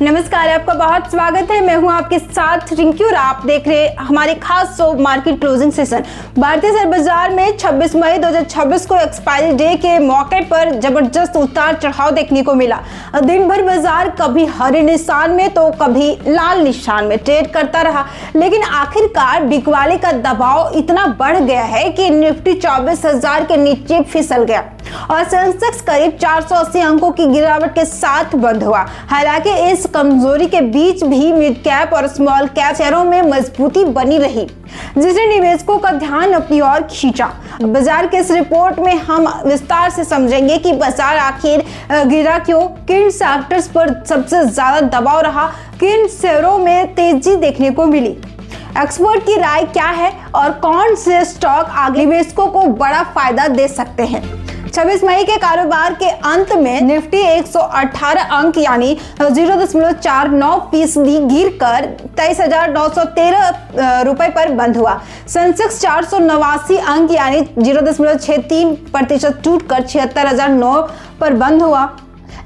नमस्कार, आपका बहुत स्वागत है। मैं हूं आपके साथ रिंकी और आप देख रहे हैं हमारे खास शो मार्केट क्लोजिंग सेशन। भारतीय शेयर बाजार में 26 मई 2026 को एक्सपायरी डे के मौके पर जबरदस्त उतार चढ़ाव देखने को मिला। दिन भर बाजार कभी हरे निशान में तो कभी लाल निशान में ट्रेड करता रहा, लेकिन आखिरकार बिकवाली का दबाव इतना बढ़ गया है कि निफ्टी 24,000 के नीचे फिसल गया और सेंसेक्स करीब 480 अंकों की गिरावट के साथ बंद हुआ। हालांकि इस कमजोरी के बीच भी मिड कैप और स्मॉल कैप शेयरों में मजबूती बनी रही, जिसने निवेशकों का ध्यान अपनी ओर खींचा। बाजार के इस रिपोर्ट में हम विस्तार से समझेंगे कि बाजार आखिर गिरा क्यों, किन सेक्टर्स पर सबसे ज्यादा दबाव रहा, किन शेयरों में तेजी देखने को मिली, एक्सपर्ट की राय क्या है और कौन से स्टॉक आगे निवेशकों को बड़ा फायदा दे सकते हैं। 26 मई के कारोबार के अंत में निफ्टी 118 अंक यानी 0.49% गिरकर 23,913 रुपए पर बंद हुआ। सेंसेक्स 489 अंक यानी 0.63% टूटकर 76,009 पर बंद हुआ।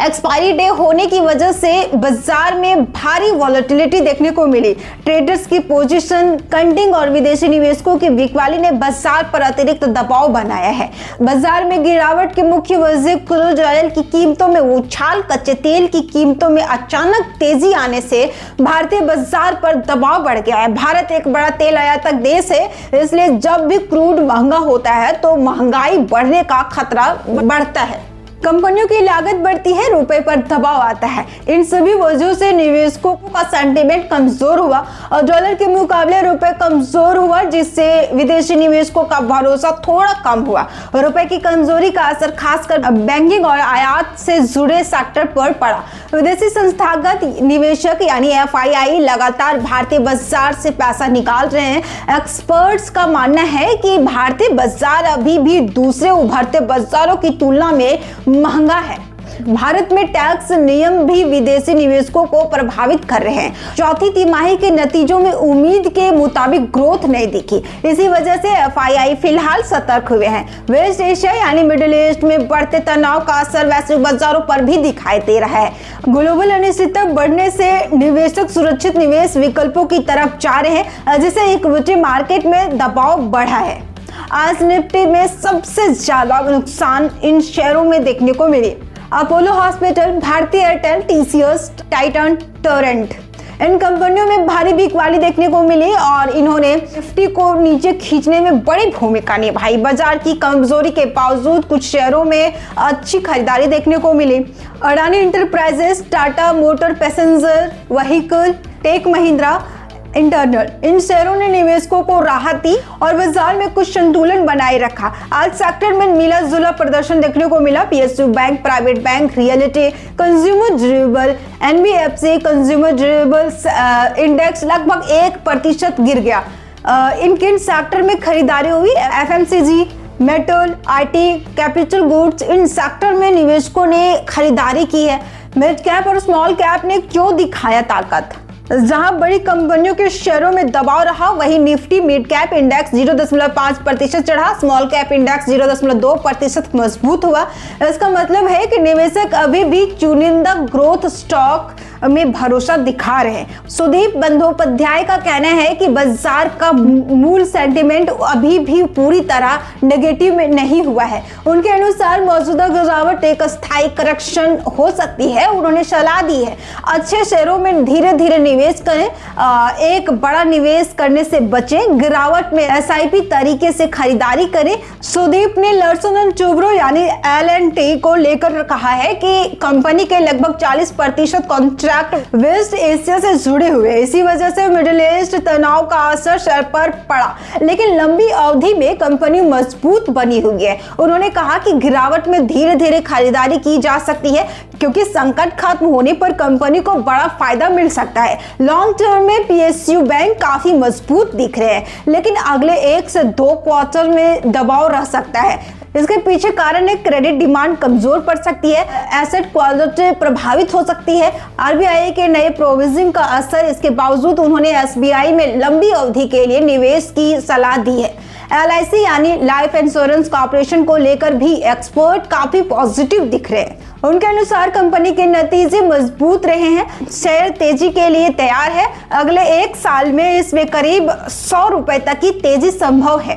एक्सपायरी डे होने की वजह से बाजार में भारी वॉलेटिलिटी देखने को मिली। ट्रेडर्स की पोजीशन कटिंग और विदेशी निवेशकों की बिकवाली ने बाजार पर अतिरिक्त दबाव बनाया है। बाजार में गिरावट की मुख्य वजह क्रूड ऑयल की कीमतों में उछाल, कच्चे तेल की कीमतों में अचानक तेजी आने से भारतीय बाजार पर दबाव बढ़ गया है। भारत एक बड़ा तेल आयातक देश है, इसलिए जब भी क्रूड महंगा होता है तो महंगाई बढ़ने का खतरा बढ़ता है। कंपनियों की लागत बढ़ती है, रुपए पर दबाव आता है। इन सभी वजहों से निवेशकों का सेंटीमेंट कमजोर हुआ और डॉलर के मुकाबले रुपए कमजोर हुआ, जिससे विदेशी निवेशकों का भरोसा थोड़ा कम हुआ। रुपए की कमजोरी का असर खासकर बैंकिंग और आयात से जुड़े सेक्टर पर पड़ा। विदेशी संस्थागत निवेशक यानी FII लगातार भारतीय बाजार से पैसा निकाल रहे हैं। एक्सपर्ट्स का मानना है कि भारतीय बाजार अभी भी दूसरे उभरते बाजारों की तुलना में महंगा है। भारत में टैक्स नियम भी विदेशी निवेशकों को प्रभावित कर रहे हैं। चौथी तिमाही के नतीजों में उम्मीद के मुताबिक ग्रोथ नहीं दिखी, इसी वजह से FII फिलहाल सतर्क हुए हैं। वेस्ट एशिया यानी मिडिल ईस्ट में बढ़ते तनाव का असर वैश्विक बाजारों पर भी दिखाई दे रहा है। ग्लोबल अनिश्चितता बढ़ने से निवेशक सुरक्षित निवेश विकल्पों की तरफ जा रहे हैं, जिससे इक्विटी मार्केट में दबाव बढ़ा है। आज निफ्टी में सबसे ज्यादा नुकसान इन शेयरों में देखने को मिले। अपोलो हॉस्पिटल, भारतीय एयरटेल, TCS, टाइटन, टोरेंट, इन कंपनियों में भारी बिकवाली देखने को मिली और इन्होंने निफ्टी को नीचे खींचने में बड़ी भूमिका निभाई। बाजार की कमजोरी के बावजूद कुछ शेयरों में अच्छी खरीदारी देखने को मिली। Adani enterprises, Tata motor passenger vehicle, tech Mahindra internal, इन शेयरों ने निवेशकों को राहत दी और बाजार में कुछ संतुलन बनाए रखा। आज सेक्टर में मिला जुला प्रदर्शन देखने को मिला। PSU bank, private bank, reality, consumer durable, NBFC consumer durables index लगभग 1% गिर गया। किन सेक्टर में खरीदारी हुई? FMCG, metal, IT, capital goods, in sector में निवेशकों ने खरीदारी की है। मिड कैप और स्मॉल कैप ने क्यों दिखाया ताकत? जहां बड़ी कंपनियों के शेयरों में दबाव रहा, वहीं निफ्टी मिड कैप इंडेक्स 0.5% चढ़ा, स्मॉल कैप इंडेक्स 0.2% मजबूत हुआ। इसका मतलब है कि निवेशक अभी भी चुनिंदा ग्रोथ स्टॉक में भरोसा दिखा रहे हैं। सुदीप बंदोपाध्याय का कहना है कि बाजार का मूल सेंटीमेंट अभी भी पूरी तरह नेगेटिव में नहीं हुआ है। उनके अनुसार मौजूदा गिरावट एक स्थायी करेक्शन हो सकती है। उन्होंने सलाह दी है अच्छे शेयरों में धीरे धीरे निवेश करें, एक बड़ा निवेश करने से बचें, गिरावट में SIP तरीके से खरीदारी करें। सुदीप ने लर्सन एंड टुब्रो यानी L&T को लेकर कहा है कि कंपनी के लगभग 40% कॉन्ट्रैक्ट वेस्ट एशिया से जुड़े हुए, इसी वजह से मिडिल ईस्ट तनाव का असर शेयर पर पड़ा, लेकिन लंबी अवधि में कंपनी मजबूत बनी हुई है। उन्होंने कहा कि गिरावट में धीरे धीरे खरीदारी की जा सकती है, क्योंकि संकट खत्म होने पर कंपनी को बड़ा फायदा मिल सकता है। लॉन्ग टर्म में PSU बैंक काफी मजबूत दिख रहे हैं, लेकिन अगले 1 से 2 क्वार्टर में दबाव रह सकता है। इसके पीछे कारण है क्रेडिट डिमांड कमजोर पड़ सकती है, एसेट क्वालिटी प्रभावित हो सकती है, RBI के नए प्रोविजन का असर। इसके बावजूद उन्होंने SBI में लंबी अवधि के लिए निवेश की सलाह दी है। LIC यानी लाइफ इंश्योरेंस कॉर्पोरेशन को लेकर भी एक्सपर्ट काफी पॉजिटिव दिख रहे हैं। उनके अनुसार कंपनी के नतीजे मजबूत रहे हैं, शेयर तेजी के लिए तैयार है। अगले 1 साल में इसमें करीब 100 रुपए तक की तेजी संभव है,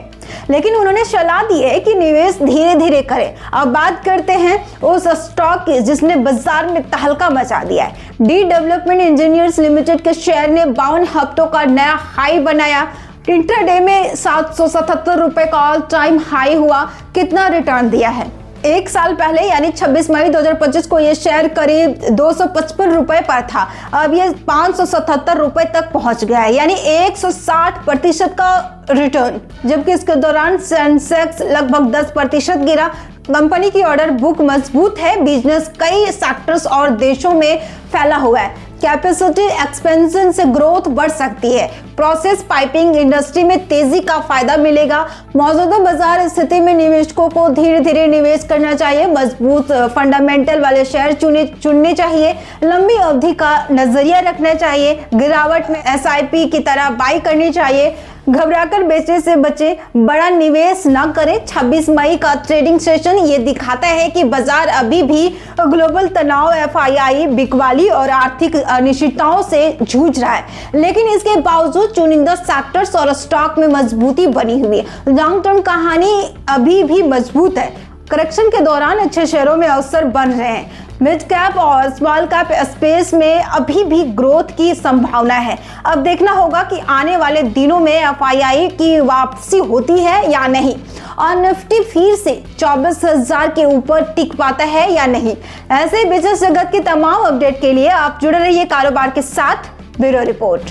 लेकिन उन्होंने सलाह दी है कि निवेश धीरे धीरे करें। अब बात करते हैं उस स्टॉक की जिसने बाजार में तहलका मचा दिया है। डी डेवलपमेंट इंजीनियर्स लिमिटेड के शेयर ने 52 हफ्तों का नया हाई बनाया। इंट्राडे में 777 रुपए का ऑल टाइम हाई हुआ। कितना रिटर्न दिया है? 1 साल पहले यानी 26 मई 2025 को यह शेयर करीब 255 रुपए पर था। अब ये 577 रुपए तक पहुंच गया है, यानी 160% का रिटर्न। जबकि इसके दौरान सेंसेक्स लगभग 10% गिरा। कंपनी की ऑर्डर बुक मजबूत है, बिजनेस कई सेक्टर्स और देशों में फैला हुआ है। कैपेसिटी एक्सपेंशन से ग्रोथ बढ़ सकती है। प्रोसेस पाइपिंग इंडस्ट्री में तेजी का फायदा मिलेगा। मौजूदा बाजार स्थिति में निवेशकों को धीरे धीरे निवेश करना चाहिए। मजबूत फंडामेंटल वाले शेयर चुनने चाहिए। लंबी अवधि का नजरिया रखना चाहिए। गिरावट में SIP की तरह बाई करनी चाहिए। घबराकर बेचने से बचे, बड़ा निवेश न करें। 26 मई का ट्रेडिंग सेशन ये दिखाता है कि बाजार अभी भी ग्लोबल तनाव, FII, बिकवाली और आर्थिक अनिश्चितताओं से जूझ रहा है, लेकिन इसके बावजूद चुनिंदा सेक्टर्स और स्टॉक में मजबूती बनी हुई है। लॉन्ग टर्म कहानी अभी भी मजबूत है। करेक्शन के दौरान अच्छे शेयरों में अवसर बन रहे हैं। मिड कैप और स्मॉल कैप स्पेस में अभी भी ग्रोथ की संभावना है। अब देखना होगा कि आने वाले दिनों में FII की वापसी होती है या नहीं, और निफ्टी फिर से 24,000 के ऊपर टिक पाता है या नहीं। ऐसे बिजनेस जगत की तमाम अपडेट के लिए आप जुड़े रहिए कारोबार के साथ। Bureau report.